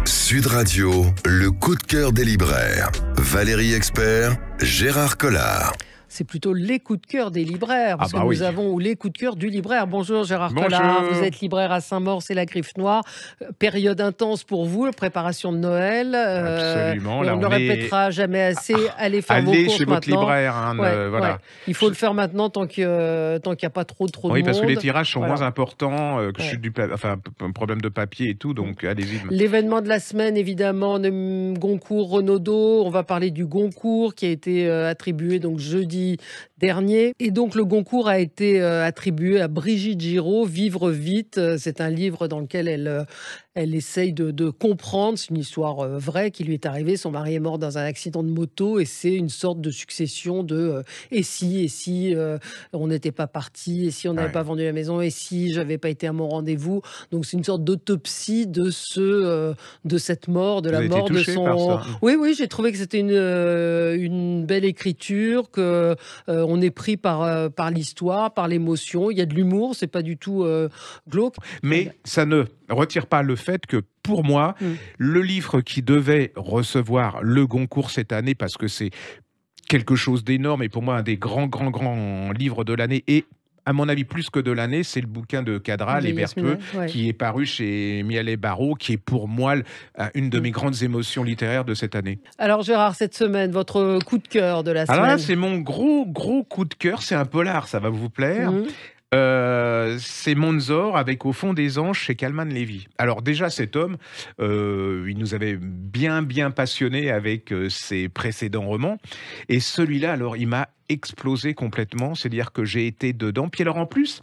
Sud Radio, le coup de cœur des libraires. Valérie Expert, Gérard Collard. C'est plutôt les coups de cœur des libraires, parce que nous avons les coups de cœur du libraire. Bonjour Gérard Collard, vous êtes libraire à Saint-Maur, c'est la Griffe Noire. Période intense pour vous, préparation de Noël. Absolument. On ne le répétera jamais assez, allez faire vos courses chez votre libraire. Voilà. Il faut le faire maintenant tant qu'il n'y a pas trop de monde. Oui, parce que les tirages sont moins importants, un problème de papier et tout, donc allez-y. L'événement de la semaine, évidemment, de Goncourt, Renaudot. On va parler du Goncourt qui a été attribué donc jeudi dernier. Et donc le Goncourt a été attribué à Brigitte Giraud, Vivre vite. C'est un livre dans lequel elle essaye de comprendre. C'est une histoire vraie qui lui est arrivée. Son mari est mort dans un accident de moto et c'est une sorte de succession de et si on n'était pas parti, et si on n'avait pas vendu la maison, et si j'avais pas été à mon rendez-vous. Donc c'est une sorte d'autopsie de cette mort, de la mort de son. Oui, j'ai trouvé que c'était une belle écriture, que on est pris par l'histoire, par l'émotion. Il y a de l'humour, c'est pas du tout glauque. Mais ça ne retire pas le fait que, pour moi, le livre qui devait recevoir le Goncourt cette année, parce que c'est quelque chose d'énorme, et pour moi un des grands livres de l'année, et à mon avis, plus que de l'année, c'est le bouquin de Cadral, Les Bertheux, qui est paru chez Miel et Barreau, qui est pour moi une de mes grandes émotions littéraires de cette année. Alors Gérard, cette semaine, votre coup de cœur de la semaine? Alors là, c'est mon gros coup de cœur, c'est un polar, ça va vous plaire. C'est Monzor avec Au fond des anges chez Kalman Levy. Alors déjà, cet homme, il nous avait bien passionné avec ses précédents romans. Et celui-là, alors, il m'a explosé complètement. C'est-à-dire que j'ai été dedans. Puis alors, en plus,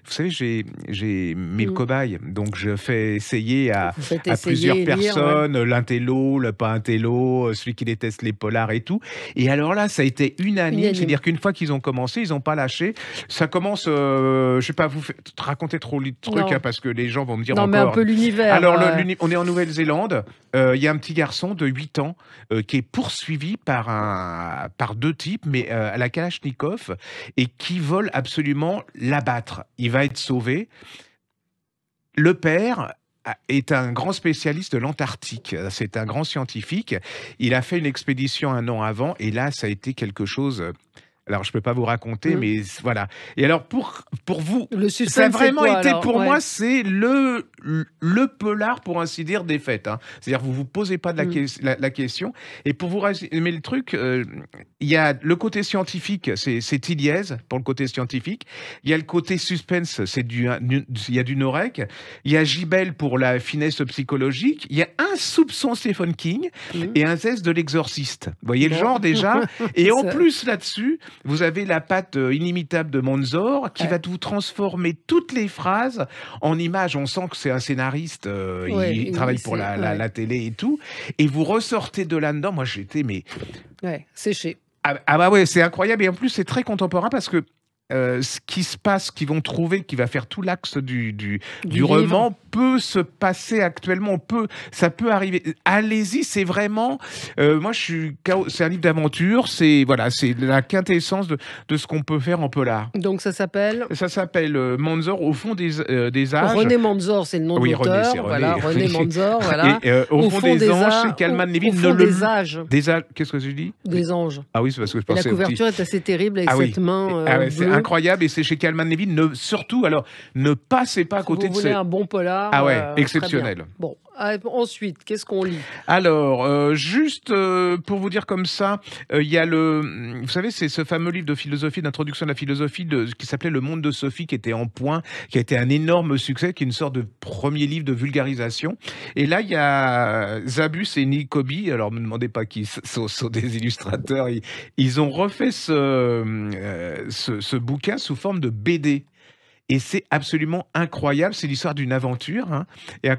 vous savez, j'ai mis le cobaye. Donc, je fais essayer à plusieurs personnes, l'intello, le pas intello, celui qui déteste les polars et tout. Et alors là, ça a été unanime. C'est-à-dire qu'une fois qu'ils ont commencé, ils n'ont pas lâché. Ça commence, je ne vais pas vous raconter trop le truc, parce que les gens vont me dire encore. Non, mais un peu l'univers. Alors, on est en Nouvelle-Zélande. Il y a un petit garçon de 8 ans qui est poursuivi par deux types, mais à la Kalachnikov, et qui veulent absolument l'abattre. Il va être sauvé. Le père est un grand spécialiste de l'Antarctique. C'est un grand scientifique. Il a fait une expédition un an avant, et là, ça a été quelque chose... Alors, je ne peux pas vous raconter, mais voilà. Et alors, pour vous, ça a vraiment été, pour moi, c'est le polar, pour ainsi dire, des fêtes. C'est-à-dire, vous ne vous posez pas de la question. Et pour vous résumer le truc, il y a le côté scientifique, c'est Tilliez, pour le côté scientifique. Il y a le côté suspense, il y a du Norek. Il y a Gibel pour la finesse psychologique. Il y a un soupçon Stephen King et un zeste de l'exorciste. Vous voyez le genre, déjà. Et en plus, là-dessus, vous avez la patte inimitable de Monzor qui va vous transformer toutes les phrases en images. On sent que c'est un scénariste, il travaille pour la télé et tout. Et vous ressortez de là-dedans. Moi, j'étais séché. C'est incroyable. Et en plus, c'est très contemporain parce que ce qui se passe, qu'ils vont trouver, qui va faire tout l'axe du roman, peut se passer actuellement. Ça peut arriver. Allez-y, c'est vraiment... c'est un livre d'aventure, c'est la quintessence de ce qu'on peut faire en polar. Donc ça s'appelle Monzor, Au fond des âges. René Monzor, c'est le nom de l'auteur. René Monzor, voilà. Et Au fond des anges, c'est Kalman Levy. Au fond des âges. Qu'est-ce que je dis? Des anges. Ah oui, c'est parce que je pensais... La couverture est assez terrible avec cette main c'est incroyable, et c'est chez Kalman Levy. Surtout, alors, ne passez pas à côté de... Vous voulez un bon polar. Exceptionnel. Bon, ensuite, qu'est-ce qu'on lit? Alors, juste pour vous dire comme ça, il y a vous savez, c'est ce fameux livre de philosophie, d'introduction à la philosophie, qui s'appelait Le Monde de Sophie, qui était en point, qui a été un énorme succès, qui est une sorte de premier livre de vulgarisation. Et là, il y a Zabus et Nick Kobe. Alors, ne me demandez pas qui sont des illustrateurs. Ils ont refait ce bouquin sous forme de BD. Et c'est absolument incroyable. C'est l'histoire d'une aventure. Et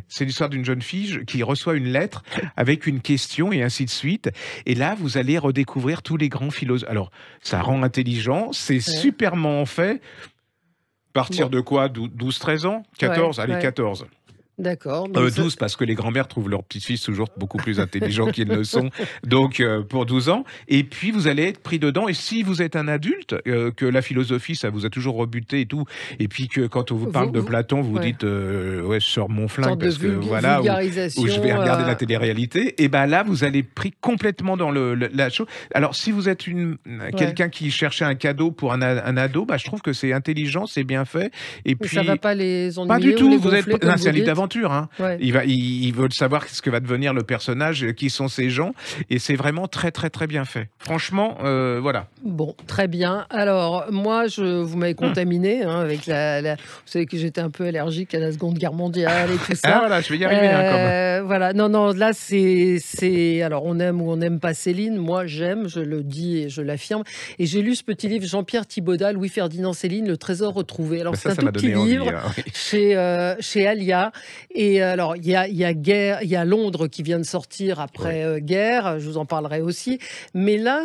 c'est l'histoire d'une jeune fille qui reçoit une lettre avec une question et ainsi de suite. Et là, vous allez redécouvrir tous les grands philosophes. Alors, ça rend intelligent. C'est superment fait. Partir de quoi? 12-13 ans? 14? Allez, 14. D'accord. Donc 12 parce que les grands-mères trouvent leurs petits-fils toujours beaucoup plus intelligents qu'ils ne sont, donc pour 12 ans. Et puis vous allez être pris dedans. Et si vous êtes un adulte, que la philosophie ça vous a toujours rebuté et tout, et puis que quand on vous parle de Platon, vous ouais. dites ouais je sors mon flingue Sorte de parce que voilà, ou je vais vulgarisation. regarder la télé-réalité. Et ben là vous allez pris complètement dans la chose. Alors si vous êtes Ouais. quelqu'un qui cherchait un cadeau pour un ado, bah je trouve que c'est intelligent, c'est bien fait. Et Mais ça va puis pas les pas du ennuyer ou tout, les vous êtes gonfler, comme c'est vous un livre dites? d'aventure, hein. Ouais. Ils veulent savoir ce que va devenir le personnage, qui sont ces gens, et c'est vraiment très, très, très bien fait. Franchement, voilà. Bon, très bien. Alors, moi, vous m'avez Mmh. contaminé avec Vous savez que j'étais un peu allergique à la Seconde Guerre mondiale et tout Ah ça. voilà, je vais y arriver, hein, comme Voilà. Non, non, là, alors, on aime ou on n'aime pas Céline. Moi, j'aime, je le dis et je l'affirme. Et j'ai lu ce petit livre, Jean-Pierre Thibaudat, Louis-Ferdinand Céline, Le Trésor retrouvé. Alors, bah, c'est un ça tout m'a petit donné envie, livre hein, oui. chez Alia. Et alors, il y a Londres qui vient de sortir Oui. après guerre. Je vous en parlerai aussi. Mais là,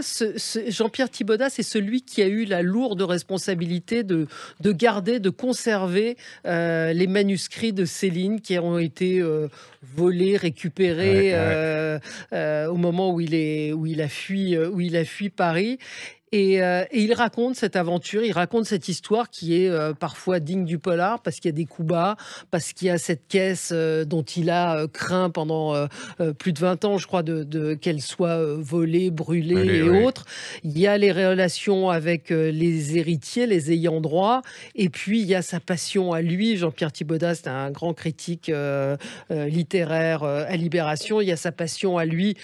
Jean-Pierre Thibaudat, c'est celui qui a eu la lourde responsabilité de garder, de conserver les manuscrits de Céline qui ont été volés, Ouais, récupérés ouais. au moment où il a fui Paris. Et il raconte cette aventure, il raconte cette histoire qui est parfois digne du polar parce qu'il y a des coups bas, parce qu'il y a cette caisse dont il a craint pendant plus de 20 ans, je crois, qu'elle soit volée, brûlée Allez, et ouais. autres. Il y a les relations avec les héritiers, les ayants droit, et puis il y a sa passion à lui. Jean-Pierre Thibaudat, c'est un grand critique littéraire à Libération. Il y a sa passion à lui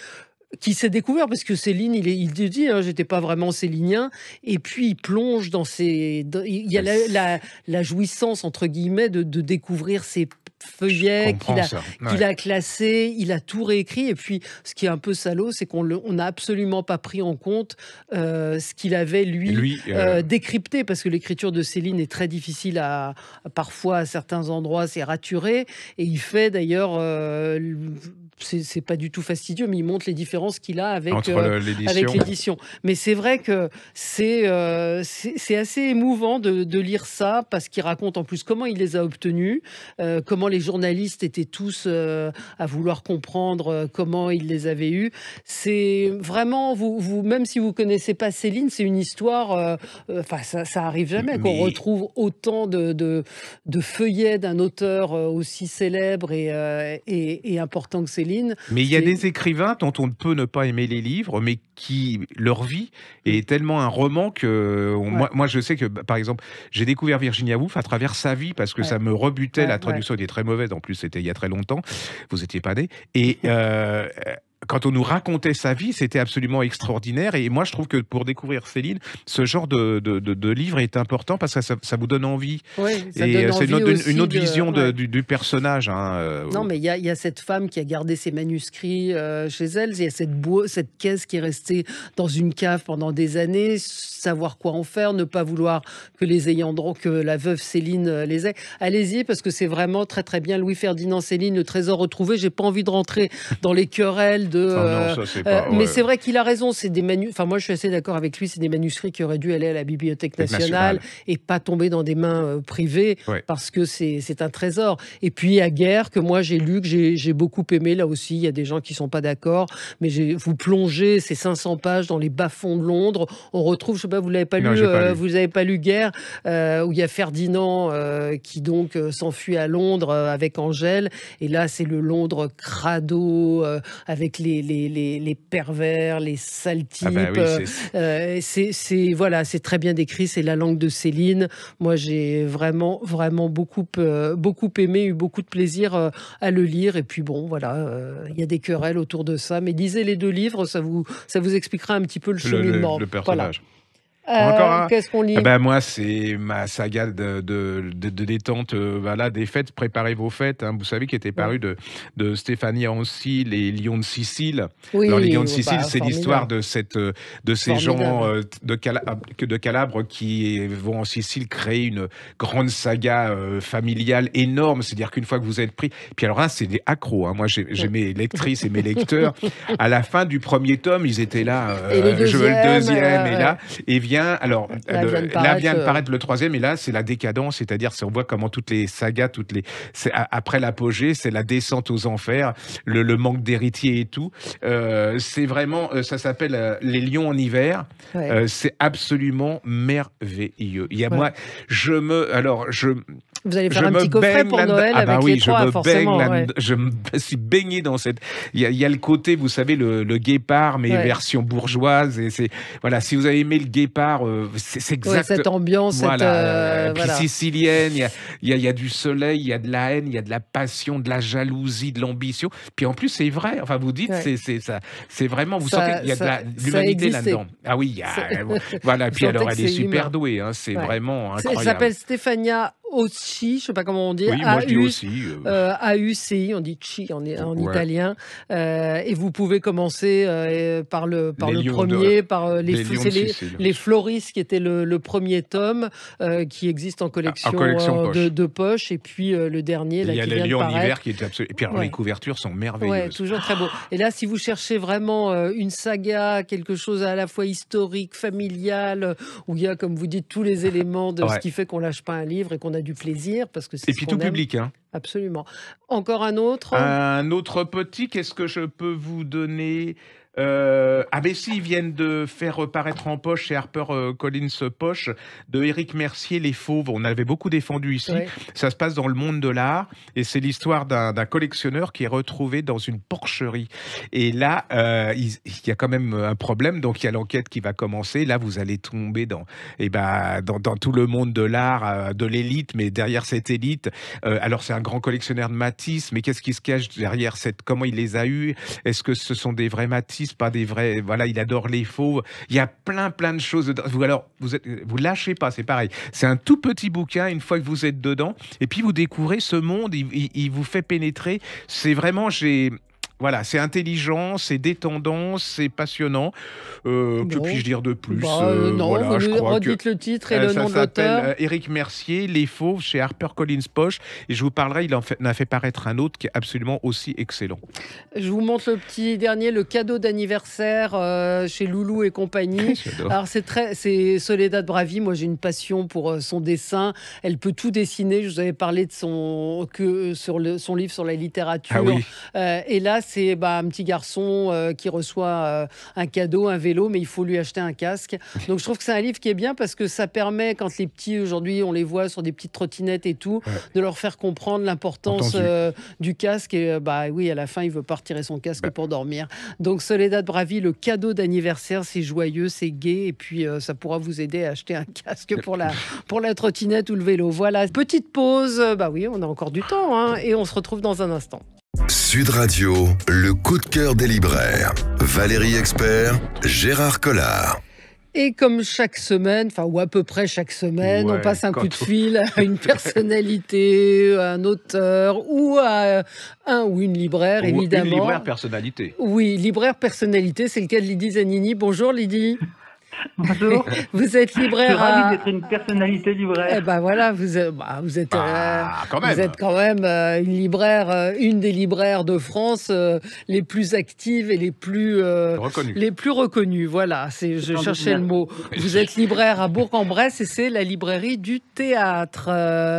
qui s'est découvert parce que Céline, il te dit, hein, j'étais pas vraiment célinien. Et puis il plonge il y a la jouissance entre guillemets de découvrir ces Je feuillets comprends ça. qu'il Ouais. a classés, il a tout réécrit. Et puis ce qui est un peu salaud, c'est on n'a absolument pas pris en compte ce qu'il avait Et lui lui, décrypté, parce que l'écriture de Céline est très difficile parfois à certains endroits, c'est raturé. Et il fait d'ailleurs c'est pas du tout fastidieux, mais il montre les différences qu'il a entre avec l'édition. l'édition. Mais c'est vrai que c'est assez émouvant de lire ça, parce qu'il raconte en plus comment il les a obtenus, comment les journalistes étaient tous à vouloir comprendre comment il les avait eus. C'est vraiment, même si vous connaissez pas Céline, c'est une histoire, enfin ça arrive jamais qu'on Mais retrouve autant de feuillets d'un auteur aussi célèbre et important que Céline. Mais il y a des écrivains dont on ne peut ne pas aimer les livres, mais qui leur vie est tellement un roman que Ouais. moi je sais que par exemple j'ai découvert Virginia Woolf à travers sa vie parce que Ouais. ça me rebutait. Ouais, La ouais. traduction était très mauvaise, en plus c'était il y a très longtemps. Vous étiez pas né. Et quand on nous racontait sa vie, c'était absolument extraordinaire. Et moi, je trouve que pour découvrir Céline, ce genre de livre est important parce que ça vous donne envie. Oui, ça Et donne c'est envie aussi une autre vision ouais. du personnage, hein, Non, mais il y a cette femme qui a gardé ses manuscrits chez elle. Il y a cette caisse qui est restée dans une cave pendant des années, savoir quoi en faire, ne pas vouloir que les ayants droit, que la veuve Céline les ait. Allez-y, parce que c'est vraiment très très bien. Louis-Ferdinand Céline, Le Trésor retrouvé. J'ai pas envie de rentrer dans les querelles oh non, ça c'est pas. mais Ouais. c'est vrai qu'il a raison. C'est des Enfin, moi, je suis assez d'accord avec lui. C'est des manuscrits qui auraient dû aller à la Bibliothèque nationale et pas tomber dans des mains privées, Ouais. parce que c'est un trésor. Et puis, à Guerre, que moi j'ai lu, que j'ai beaucoup aimé. Là aussi, il y a des gens qui sont pas d'accord, mais vous plongez ces 500 pages dans les bas-fonds de Londres. On retrouve, je sais pas, vous l'avez pas Non, lu, j'ai pas lu. vous avez pas lu Guerre, où il y a Ferdinand qui donc s'enfuit à Londres avec Angèle. Et là, c'est le Londres crado, avec les pervers, les sales types. Ah bah oui, Voilà, c'est très bien décrit. C'est la langue de Céline. Moi, j'ai vraiment, vraiment beaucoup aimé, eu beaucoup de plaisir à le lire. Et puis bon, voilà, il y a des querelles autour de ça. Mais lisez les deux livres, ça vous expliquera un petit peu le cheminement. le Voilà. personnage. Encore un. Qu'est-ce qu'on lit? Ah ben moi, c'est ma saga de détente. Voilà, des fêtes, préparez vos fêtes. Hein, vous savez, qui était paru de Stéphanie Ancy, Les Lions de Sicile. Oui, Alors, Les Lions de bah, Sicile, c'est l'histoire de ces gens formidable. de Calabre qui vont en Sicile créer une grande saga familiale énorme. C'est-à-dire qu'une fois que vous êtes pris. Puis alors, c'est des accros. Hein. Moi, j'ai mes lectrices et mes lecteurs. À la fin du premier tome, ils étaient là. Et le je veux le deuxième, deuxième. Et là, et vient bien. Alors, Là vient de là vient de paraître. paraître le troisième, et là, c'est la décadence, c'est-à-dire, on voit comment toutes les sagas, après l'apogée, c'est la descente aux enfers, le manque d'héritiers et tout. C'est vraiment, ça s'appelle Les Lions en hiver. Ouais. C'est absolument merveilleux. Il y a Ouais. moi, Vous allez je faire un me petit coffret baigne pour là-dedans. Noël Ah bah avec oui, les je trois, me baigne forcément. Ouais. là-dedans. Je me suis baigné dans cette. Il y a le côté, vous savez, le guépard, mais Ouais. version bourgeoise. Et voilà, si vous avez aimé le guépard, c'est Ouais, exact. cette ambiance, Voilà, puis voilà. sicilienne, il y a du soleil, il y a de la haine, il y a de la passion, de la jalousie, de l'ambition. Puis en plus, c'est vrai. Enfin, vous dites, Ouais. c'est vraiment. Vous sentez qu'il y a Ça l'humanité existait. là-dedans. Ah oui, il y a. Ça- Voilà. Vous Puis sentez alors, que elle est c'est super humain. douée. Hein, c'est Ouais. vraiment Elle incroyable. s'appelle Stefania Occi, je sais pas comment on dit, Oui, moi je dis aussi. AUCI, on dit Chi en Ouais. italien. Et vous pouvez commencer par le Les Lions premier, par Les Lions de Sicile. les Floris, qui était le premier tome, qui existe en En collection collection poche. de poche. Et puis le dernier, Il là, y a qui les vient de lions en hiver paraître. qui est absolument. Et puis alors, Ouais. les couvertures sont Ouais, merveilleuses. toujours très beau. Et là, si vous cherchez vraiment une saga, quelque chose à la fois historique, familial, où il y a, comme vous dites, tous les éléments de ce Ouais. qui fait qu'on lâche pas un livre et qu'on a du plaisir, parce que c'est Et ce puis qu'on tout aime. public. Hein. Absolument. Encore un autre? Un autre petit, qu'est-ce que je peux vous donner? Ah ben si, ils viennent de faire reparaître en poche chez HarperCollins Poche de Éric Mercier, Les Fauves. On avait beaucoup défendu ici. Ouais. Ça se passe dans le monde de l'art et c'est l'histoire d'un collectionneur qui est retrouvé dans une porcherie. Et là, il y a quand même un problème. Donc il y a l'enquête qui va commencer. Là, vous allez tomber dans tout le monde de l'art, de l'élite, mais derrière cette élite, alors c'est un grand collectionneur de Matisse, mais qu'est-ce qui se cache derrière comment il les a eus? Est-ce que ce sont des vrais Matisse, pas des vrais? Voilà, il adore les fauves. Il y a plein de choses dedans. Vous lâchez pas, c'est pareil. C'est un tout petit bouquin une fois que vous êtes dedans, et puis vous découvrez ce monde. Il vous fait pénétrer. C'est vraiment, voilà, c'est intelligent, c'est détendant, c'est passionnant. Que Bon. puis-je dire de plus? Non, Voilà, vous je nous crois que redites le titre et le ça nom de l'auteur. s'appelle Éric Mercier, Les Fauves, chez HarperCollins Poche. Et je vous parlerai, il en a fait paraître un autre qui est absolument aussi excellent. Je vous montre le petit dernier, le cadeau d'anniversaire chez Loulou et compagnie. J'adore. Alors c'est Soledad Bravi. Moi j'ai une passion pour son dessin. Elle peut tout dessiner. Je vous avais parlé de son livre sur la littérature. Ah oui. Et là c'est un petit garçon qui reçoit un cadeau, un vélo, mais il faut lui acheter un casque. Donc je trouve que c'est un livre qui est bien parce que ça permet, quand les petits aujourd'hui on les voit sur des petites trottinettes et tout, Ouais. de leur faire comprendre l'importance Entendu. du casque. Et oui, à la fin il veut pas retirer son casque pour dormir. Donc Soledad Bravi, le cadeau d'anniversaire, c'est joyeux, c'est gai, et puis ça pourra vous aider à acheter un casque pour la trottinette ou le vélo. Voilà, petite pause. Oui, on a encore du temps, hein, et on se retrouve dans un instant. Sud Radio, le coup de cœur des libraires. Valérie Expert, Gérard Collard. Et comme chaque semaine, ou à peu près chaque semaine, Ouais, on passe un coup de quand on- fil à une personnalité, à un auteur ou à un ou une libraire, évidemment. Une libraire personnalité. Oui, libraire personnalité, c'est le cas de Lydie Zanini. Bonjour Lydie. Bonjour, Vous êtes je suis libraire ravi d'être une personnalité Eh libraire. ben voilà, vous êtes Quand même. vous êtes quand même une libraire, une des libraires de France les plus actives et les plus Reconnu. reconnues. Voilà, je Sans doute cherchais le bien. mot. Vous êtes libraire à Bourg-en-Bresse et c'est la librairie du théâtre.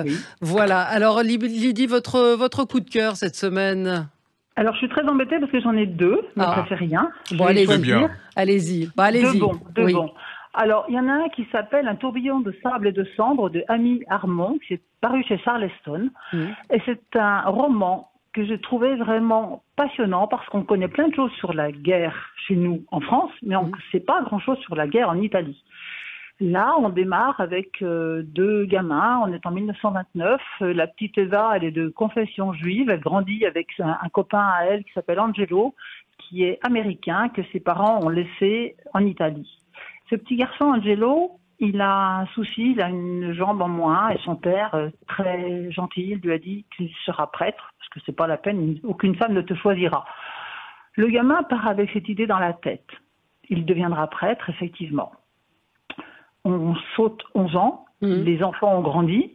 Oui. Voilà. Alors Lydie, votre coup de cœur cette semaine. Alors, je suis très embêtée parce que j'en ai deux, mais Ah. ça fait rien. Je Bon, vais allez-y. Très choisir. bien. Allez-y. Allez-y. Deux Oui. bons. Alors, il y en a un qui s'appelle Un tourbillon de sable et de cendres de Amy Armand, qui est paru chez Charleston. Mhm. Et c'est un roman que j'ai trouvé vraiment passionnant parce qu'on connaît plein de choses sur la guerre chez nous en France, mais on ne sait pas grand-chose sur la guerre en Italie. Là, on démarre avec deux gamins. On est en 1929. La petite Eva, elle est de confession juive. Elle grandit avec un copain à elle qui s'appelle Angelo, qui est américain, que ses parents ont laissé en Italie. Ce petit garçon, Angelo, il a un souci, il a une jambe en moins, et son père, très gentil, lui a dit qu'il sera prêtre, parce que c'est pas la peine, aucune femme ne te choisira. Le gamin part avec cette idée dans la tête. Il deviendra prêtre, effectivement. On saute 11 ans, les enfants ont grandi.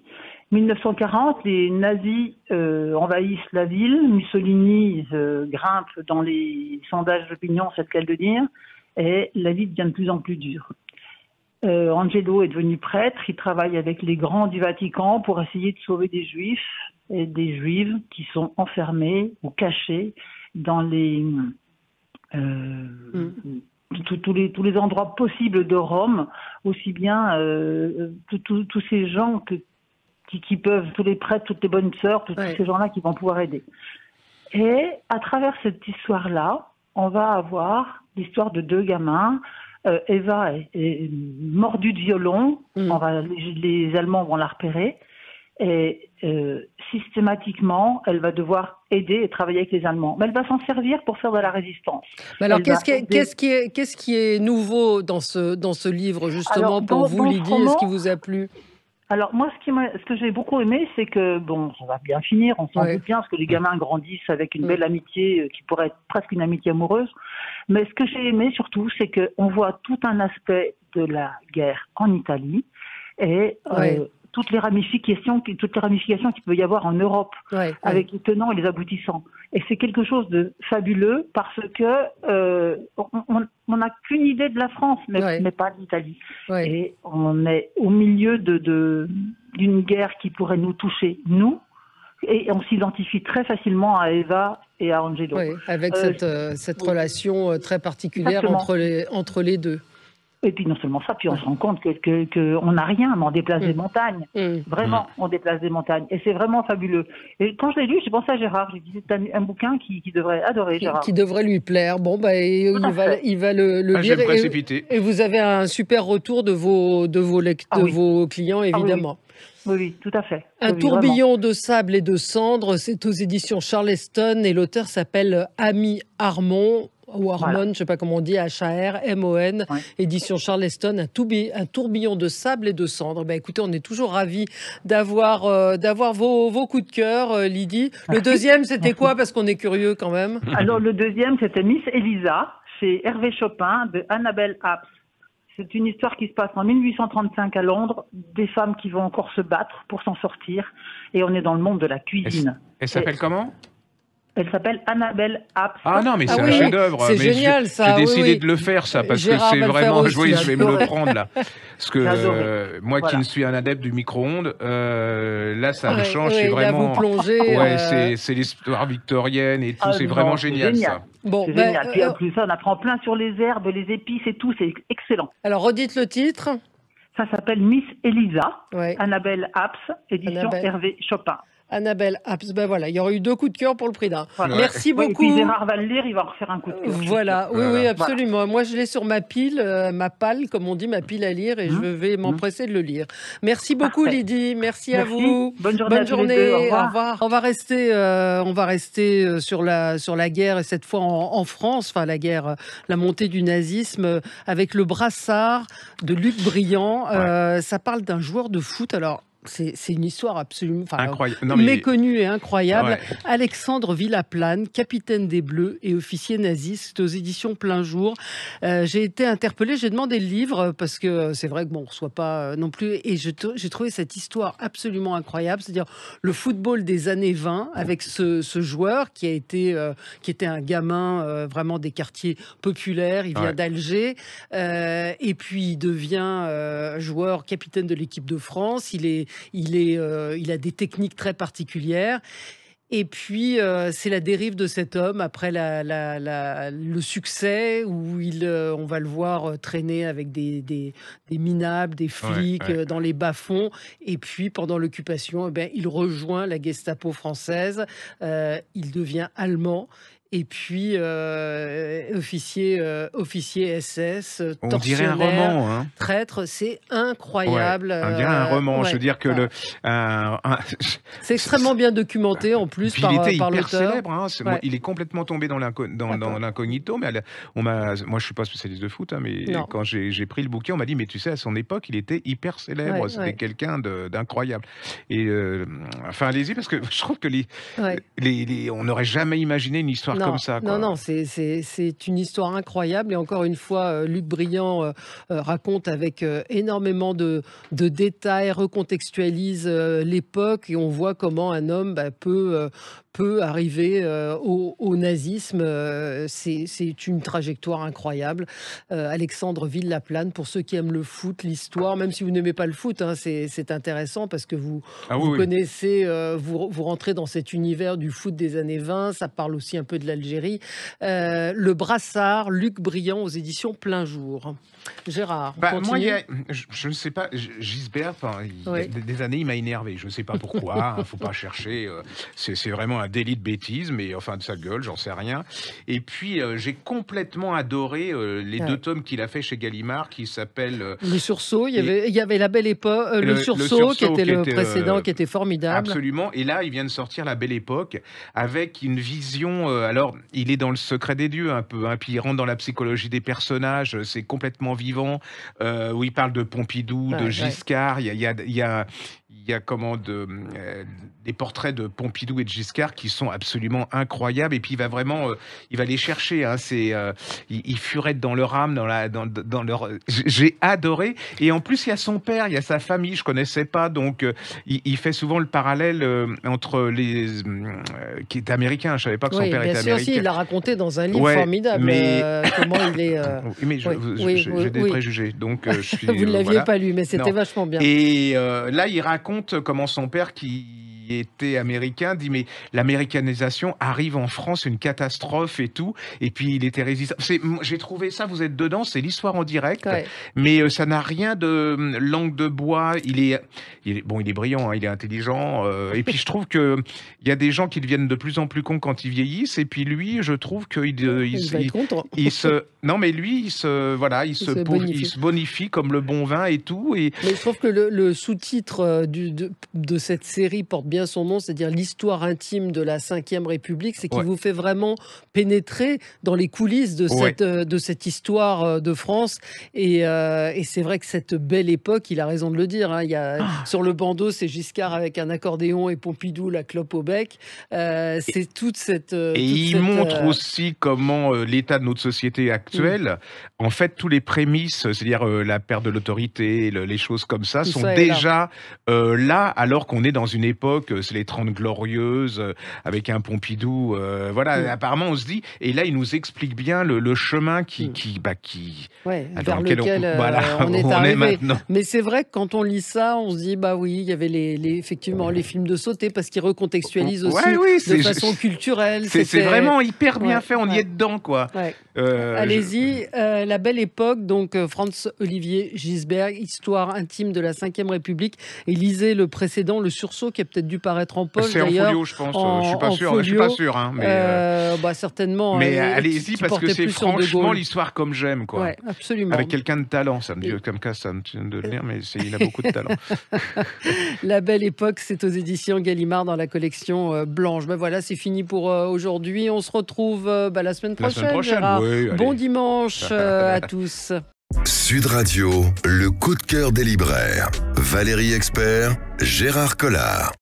1940, les nazis envahissent la ville, Mussolini grimpe dans les sondages d'opinion, c'est le cas de dire, et la vie devient de plus en plus dure. Angelo est devenu prêtre, il travaille avec les grands du Vatican pour essayer de sauver des juifs et des juives qui sont enfermés ou cachés dans les tous les endroits possibles de Rome, aussi bien tous ces gens qui peuvent, tous les prêtres, toutes les bonnes sœurs, tous ces gens-là qui vont pouvoir aider. Et à travers cette histoire-là, on va avoir l'histoire de deux gamins. Eva est mordue de violon, les Allemands vont la repérer, et systématiquement, elle va devoir aider et travailler avec les Allemands. Mais elle va s'en servir pour faire de la résistance. Mais alors, qu'est-ce qui est nouveau dans ce livre, justement, pour vous, Lydie? Est-ce qui vous a plu? Alors moi, ce que j'ai beaucoup aimé, c'est que, bon, ça va bien finir, on s'en doute bien, parce que les gamins grandissent avec une belle amitié qui pourrait être presque une amitié amoureuse. Mais ce que j'ai aimé surtout, c'est qu'on voit tout un aspect de la guerre en Italie et toutes les ramifications qu'il peut y avoir en Europe, avec les tenants et les aboutissants. Et c'est quelque chose de fabuleux parce que on n'a qu'une idée de la France, mais pas de l'Italie. Et on est au milieu d'une guerre qui pourrait nous toucher, nous, et on s'identifie très facilement à Eva et à Angelo. Avec cette relation très particulière entre les deux. Et puis non seulement ça, puis on se rend compte qu'on n'a rien, mais on déplace des montagnes. Vraiment, on déplace des montagnes. Et c'est vraiment fabuleux. Et quand je l'ai lu, j'ai pensé à Gérard. J'ai dit, c'est un bouquin qui devrait adorer Gérard. Qui devrait lui plaire. Bon, il va le lire. Et vous avez un super retour de vos clients, évidemment. Oui, tout à fait. Un tourbillon de sable et de cendres, c'est aux éditions Charleston et l'auteur s'appelle Ami Harmon. Ou Harmon, je ne sais pas comment on dit, H-A-R-M-O-N, édition Charleston, un tourbillon de sable et de cendres. Écoutez, on est toujours ravis d'avoir vos coups de cœur, Lydie. Le deuxième, c'était quoi? Parce qu'on est curieux quand même. Alors, le deuxième, c'était Miss Elisa, chez Hervé Chopin, de Annabelle Apps. C'est une histoire qui se passe en 1835 à Londres, des femmes qui vont encore se battre pour s'en sortir, et on est dans le monde de la cuisine. Elle s'appelle comment? Elle s'appelle Annabelle Apps. Ah non, mais c'est un chef-d'œuvre. C'est génial, ça. J'ai décidé de le faire, ça, parce que c'est vraiment... Oui, je vais me le prendre, là. Parce que moi qui ne suis un adepte du micro-ondes, là, ça me change. C'est vraiment... Là, vous plongez... c'est l'histoire victorienne et tout. C'est vraiment génial, ça. C'est génial. Puis en plus, ça, on apprend plein sur les herbes, les épices et tout. C'est excellent. Alors, redites le titre. Ça s'appelle Miss Elisa, Annabelle Apps, édition Hervé Chopin. Annabelle Apps, voilà, il y aurait eu 2 coups de cœur pour le prix d'un. Merci beaucoup. Et puis Gérard va le lire, il va en refaire un coup de cœur. Voilà, oui, absolument. Voilà. Moi, je l'ai sur ma pile, ma palle, comme on dit, ma pile à lire, et je vais m'empresser de le lire. Merci beaucoup, Lydie. Merci à vous. Bonne journée. Au revoir. On va rester sur la guerre, et cette fois en France, enfin la guerre, la montée du nazisme, avec Le Brassard de Luc Briand. Ça parle d'un joueur de foot. Alors, c'est une histoire absolument méconnue et incroyable. Alexandre Villaplane, capitaine des Bleus et officier naziste, aux éditions Plein Jour. J'ai été interpellée, j'ai demandé le livre parce que c'est vrai que on ne reçoit pas non plus. Et j'ai trouvé cette histoire absolument incroyable, c'est-à-dire le football des années 20 avec ce joueur qui était un gamin vraiment des quartiers populaires. Il vient d'Alger et puis il devient joueur, capitaine de l'équipe de France. Il a des techniques très particulières. Et puis, c'est la dérive de cet homme après le succès où on va le voir traîner avec des minables, des flics dans les bas-fonds. Et puis, pendant l'occupation, il rejoint la Gestapo française. Il devient allemand. Et puis, officier SS, on dirait un roman, hein. Traître, c'est incroyable. On dirait un roman, je veux dire que c'est extrêmement bien documenté en plus puis par l'auteur. Il était hyper célèbre, hein. Il est complètement tombé dans l'incognito, mais moi je suis pas spécialiste de foot, hein, mais quand j'ai pris le bouquin, on m'a dit, mais tu sais, à son époque, il était hyper célèbre, c'était quelqu'un d'incroyable. Et enfin, allez-y, parce que je trouve que on n'aurait jamais imaginé une histoire comme ça. Non, c'est une histoire incroyable. Et encore une fois, Luc Briand raconte avec énormément de détails, recontextualise l'époque et on voit comment un homme peut peut arriver au nazisme. C'est une trajectoire incroyable. Alexandre Villaplane, pour ceux qui aiment le foot, l'histoire, même si vous n'aimez pas le foot, hein, c'est intéressant parce que vous connaissez, vous rentrez dans cet univers du foot des années 20, ça parle aussi un peu de l'Algérie. Le Brassard, Luc Briand aux éditions Plein Jour. Gérard, moi, je ne sais pas, Gisbert, il y a des années, il m'a énervé. Je ne sais pas pourquoi, il ne faut pas chercher. C'est vraiment un délit de bêtise, mais enfin de sa gueule, j'en sais rien. Et puis, j'ai complètement adoré les 2 tomes qu'il a fait chez Gallimard, qui s'appellent... Le Sursaut, il y avait La Belle Époque, le Sursaut qui était le précédent, qui était formidable. Absolument, et là, il vient de sortir La Belle Époque, avec une vision... alors, il est dans le secret des dieux, un peu, hein, puis il rentre dans la psychologie des personnages, c'est complètement vivant, où il parle de Pompidou, de Giscard, il y a des portraits de Pompidou et de Giscard qui sont absolument incroyables, et puis il va vraiment il va les chercher, hein, il furette dans leur âme, dans leur... J'ai adoré, et en plus il y a son père, il y a sa famille, je connaissais pas, donc il fait souvent le parallèle entre qui est américain, je savais pas que son père était américain. Aussi, il l'a raconté dans un livre formidable, comment il est... mais j'ai des préjugés, donc je suis... Vous ne l'aviez pas lu, mais c'était vachement bien. Et là, il raconte comment son père, qui était américain, dit mais l'américanisation arrive en France, une catastrophe et tout, et puis il était résistant. J'ai trouvé ça, vous êtes dedans, c'est l'histoire en direct, mais ça n'a rien de langue de bois. Il est brillant, hein, il est intelligent, et puis je trouve que il y a des gens qui deviennent de plus en plus cons quand ils vieillissent, et puis lui, je trouve qu'il il se bonifie comme le bon vin et tout. Mais je trouve que le sous-titre de cette série porte bien son nom, c'est-à-dire l'histoire intime de la Ve République, c'est qu'il vous fait vraiment pénétrer dans les coulisses de cette histoire de France, et c'est vrai que cette belle époque, il a raison de le dire, hein, il y a, sur le bandeau, c'est Giscard avec un accordéon et Pompidou la clope au bec, c'est toute cette... il montre aussi comment l'état de notre société actuelle, en fait, tous les prémices, c'est-à-dire la perte de l'autorité, les choses comme ça, sont déjà là, alors qu'on est dans une époque, c'est les 30 glorieuses, avec un Pompidou, apparemment on se dit, et là il nous explique bien le chemin vers lequel on est arrivé. Maintenant. Mais c'est vrai que quand on lit ça, on se dit, il y avait effectivement les films de sauté, parce qu'ils recontextualisent aussi de façon culturelle. C'est vraiment hyper bien fait, on y est dedans, quoi. Allez-y, La Belle Époque, donc Franz-Olivier Gisbert, histoire intime de la Ve République, et lisez le précédent, Le Sursaut, qui a peut-être dû paraître en poche. C'est en folio, je pense. Je suis pas sûr. Hein, mais certainement. Mais allez-y, parce que c'est franchement l'histoire comme j'aime, quoi. Ouais, absolument. Avec quelqu'un de talent, ça me dit comme ça me tient de le lire, mais il a beaucoup de talent. La Belle Époque, c'est aux éditions Gallimard dans la collection Blanche. Voilà, c'est fini pour aujourd'hui. On se retrouve la semaine prochaine. Gérard. Bon dimanche à tous. Sud Radio, le coup de cœur des libraires. Valérie Expert, Gérard Collard.